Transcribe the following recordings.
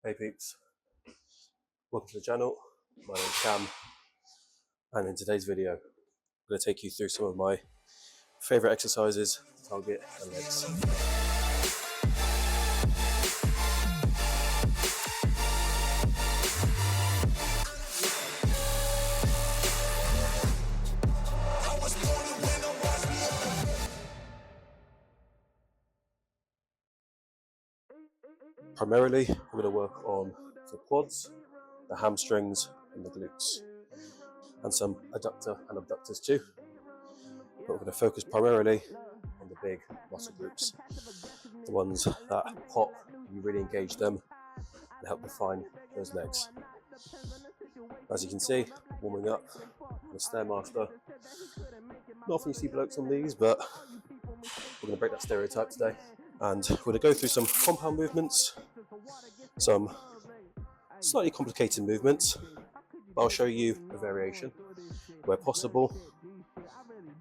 Hey peeps, welcome to the channel. My name's Cam, and in today's video I'm going to take you through some of my favourite exercises, target and legs. Primarily I'm going to work on the quads, the hamstrings and the glutes, and some adductor and abductors too. But we're going to focus primarily on the big muscle groups, the ones that pop, you really engage them and help define those legs. As you can see, warming up on the Stairmaster. Not often you see blokes on these, but we're going to break that stereotype today. And we're going to go through some compound movements, some slightly complicated movements, but I'll show you a variation where possible,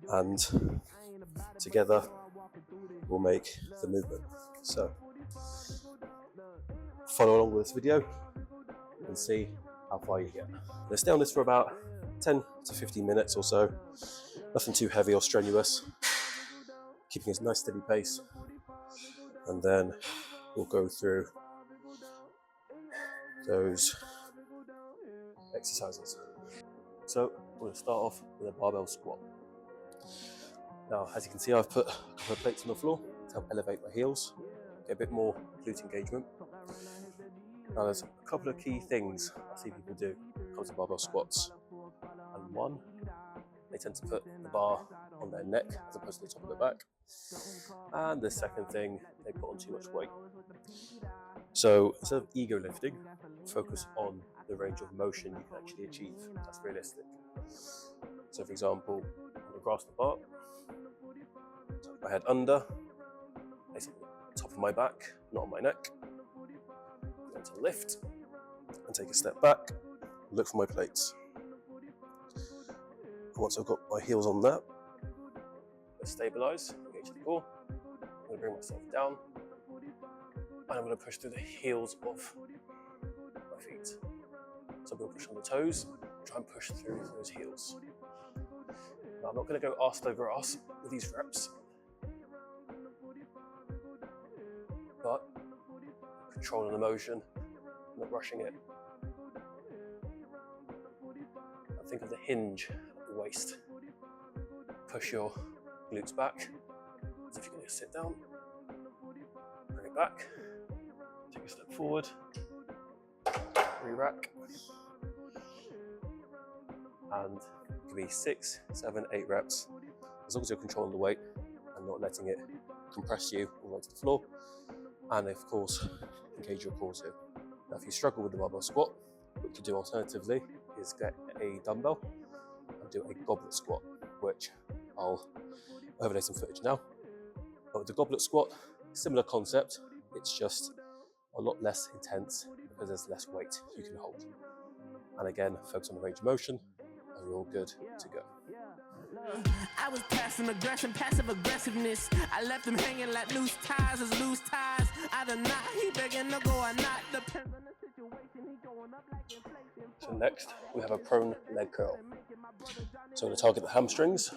and together we'll make the movement. So follow along with this video and see how far you get. Let's stay on this for about 10 to 15 minutes or so. Nothing too heavy or strenuous, keeping a nice steady pace, and then we'll go through those exercises. So we're going to start off with a barbell squat. Now, as you can see, I've put a couple of plates on the floor to help elevate my heels, get a bit more glute engagement. Now, there's a couple of key things I see people do when it comes to barbell squats. And one, they tend to put the bar on their neck as opposed to the top of the back. And the second thing, they put on too much weight. So instead of ego lifting, focus on the range of motion you can actually achieve. That's realistic. So for example, I'm going to grasp the bar, tuck my head under, place it on the top of my back, not on my neck. I'm going to lift and take a step back, look for my plates. And once I've got my heels on that, let's stabilise, engage the core. I'm going to bring myself down, and I'm going to push through the heels of my feet. So I'm going to push on the toes, try and push through those heels. Now I'm not going to go arse over arse with these reps, but controlling the motion, not rushing it. And think of the hinge at the waist. Push your glutes back, as if you're going to sit down. Bring it back, take a step forward, re-rack, and it could be 6, 7, 8 reps, as long as you're controlling the weight and not letting it compress you all the way to the floor, and of course engage your core too. Now if you struggle with the barbell squat, what you can do alternatively is get a dumbbell and do a goblet squat, which I'll overlay some footage now. But with the goblet squat, similar concept, it's just a lot less intense because there's less weight you can hold. And again, focus on the range of motion, and you're all good to go. I was passive aggression, passive aggressiveness. I left him hanging like loose ties, as loose ties. Either not, he begging to go or not. Depends on the situation, he going up like inflation. So next, we have a prone leg curl. So I'm going to target the hamstrings,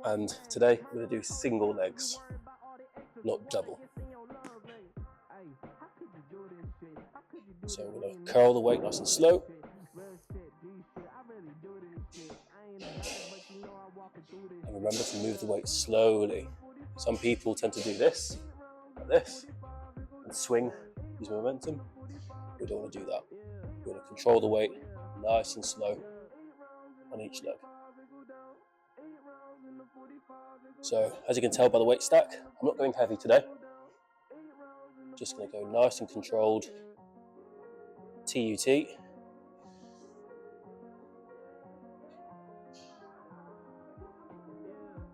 and today I'm going to do single legs, not double. So I'm going to curl the weight nice and slow. And remember to move the weight slowly. Some people tend to do this, like this, and swing, use momentum. We don't want to do that. We're going to control the weight nice and slow on each leg. So as you can tell by the weight stack, I'm not going heavy today. Just going to go nice and controlled. TUT.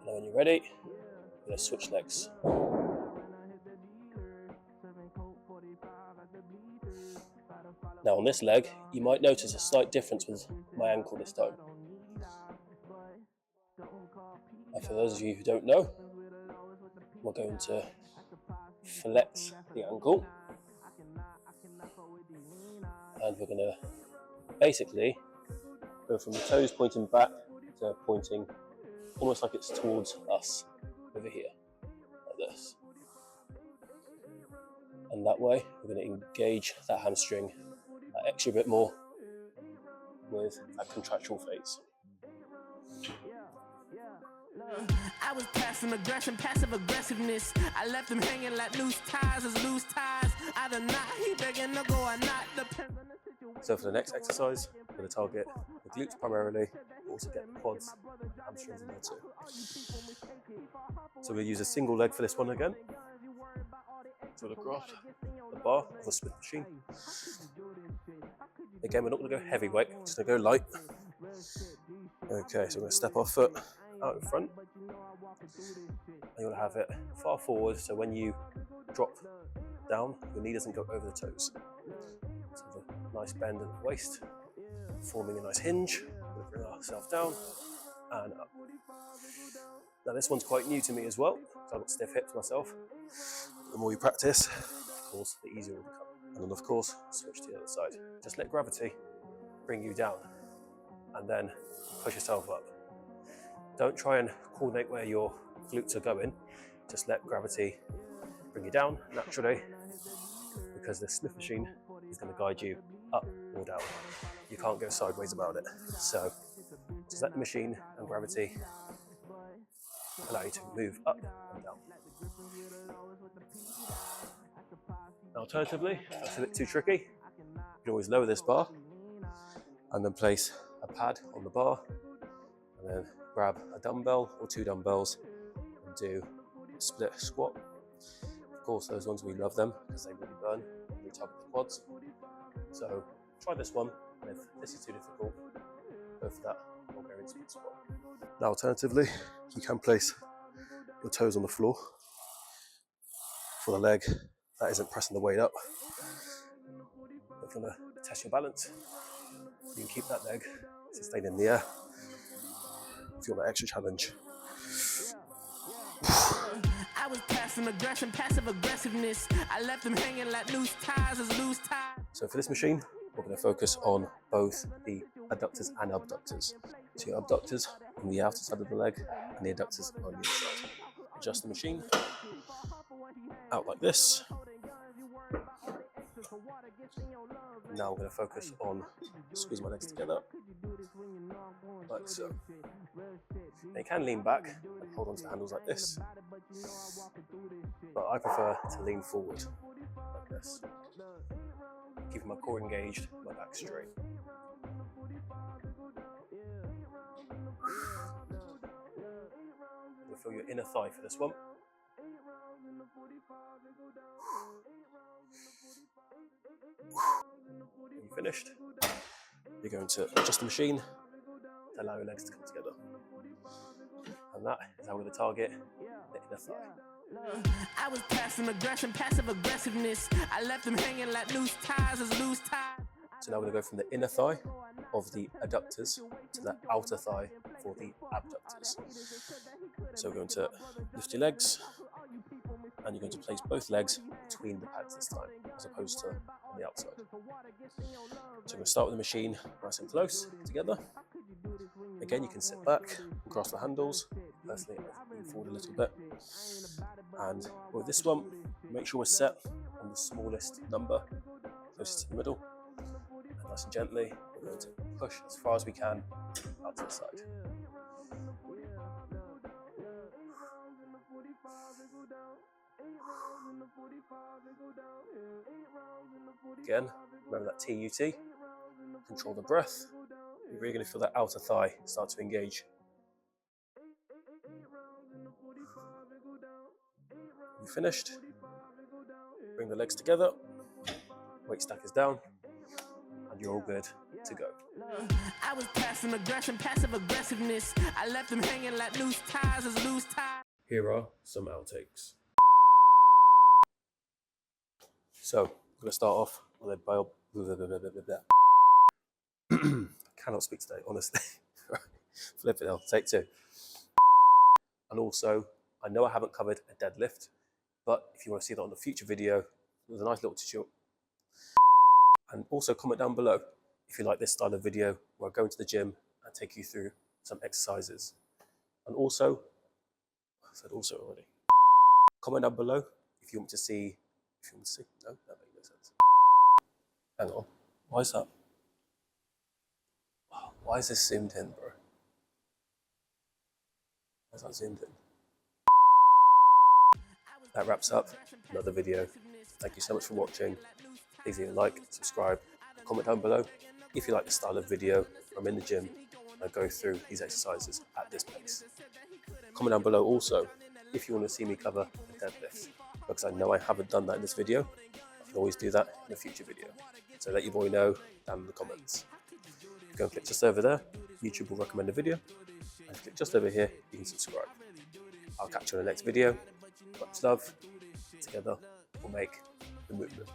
Now when you're ready, you're going to switch legs. Now on this leg, you might notice a slight difference with my ankle this time. And for those of you who don't know, we're going to flex the ankle and we're going to basically go from the toes pointing back to pointing almost like it's towards us over here, like this. And that way we're going to engage that hamstring that extra bit more with that contractual phase. I was passive aggression, passive aggressiveness. I left him hanging like loose ties, as loose ties. Either not, he begging to go or not, depends on the situation. So for the next exercise, we're going to target the glutes primarily, but also get the quads, hamstrings in there too. So we'll use a single leg for this one again. So we'll grab the bar of a Smith machine. Again, we're not going to go heavyweight, we're just going to go light. Okay, so we're going to step our foot out in front. And you want to have it far forward, so when you drop down, your knee doesn't go over the toes. So a nice bend in the waist, forming a nice hinge. We'll bring ourselves down and up. Now this one's quite new to me as well, so I've got stiff hips myself. The more you practice, of course, the easier it will become. And then of course, switch to the other side. Just let gravity bring you down and then push yourself up. Don't try and coordinate where your glutes are going. Just let gravity bring you down naturally, because the Smith machine is going to guide you up or down. You can't go sideways about it. So just let the machine and gravity allow you to move up and down. Alternatively, if that's a bit too tricky, you can always lower this bar and then place a pad on the bar and then grab a dumbbell or 2 dumbbells and do a split squat. Of course, those ones, we love them because they really burn and we target the quads. So try this one, and if this is too difficult, go for that Bulgarian split squat. Now alternatively, you can place your toes on the floor for the leg that isn't pressing the weight up. If you want to test your balance, you can keep that leg sustained in the air if you want that extra challenge. I was passive aggression, passive aggressiveness. I left them hanging like loose ties, as loose ties. So for this machine, we're going to focus on both the adductors and abductors. So your abductors on the outer side of the leg and the adductors on the inside. Adjust the machine out like this. Now we're going to focus on squeeze my legs together, like so. Now you can lean back and hold onto the handles like this, but I prefer to lean forward like this, keeping my core engaged, my back straight. You'll feel your inner thigh for this one. When you're finished, you're going to adjust the machine to allow your legs to come together. And that is how we're going to target the inner thigh. I was passive aggression, passive aggressiveness. I left them hanging like loose ties, as loose ties. So now we're going to go from the inner thigh of the adductors to the outer thigh for the abductors. So we're going to lift your legs, and you're going to place both legs between the pads this time, as opposed to on the outside. So we're going to start with the machine nice and close together. Again, you can sit back and grasp the handles. Personally, I move forward a little bit. And with this one, make sure we're set on the smallest number, closest to the middle. And nice and gently, we're going to push as far as we can out to the side. Again, remember that TUT, control the breath. You're really going to feel that outer thigh start to engage. When you're finished, bring the legs together, weight stack is down, and you're all good to go. I was passive aggression, passive aggressiveness. I left them hanging like loose ties, as loose ties. Here are some outtakes. So, I'm going to start off with a bio. Cannot speak today, honestly. Flip it, I'll take 2. And also, I know I haven't covered a deadlift, but if you want to see that on a future video, there's a nice little tutorial. And also comment down below if you like this style of video where I go into the gym and take you through some exercises. And also, I said also already, comment down below if you want to see, no, that makes no sense. Hang on, why is that? Why is this zoomed in, bro? Why is that zoomed in? That wraps up another video. Thank you so much for watching. Please leave a like, subscribe, comment down below if you like the style of video where I'm in the gym and I go through these exercises at this pace. Comment down below also if you want to see me cover a deadlift, because I know I haven't done that in this video. I can always do that in a future video. So let your boy know down in the comments. Go and click just over there, YouTube will recommend a video, and click just over here, you can subscribe. I'll catch you on the next video. Much love. Together we'll make the movement.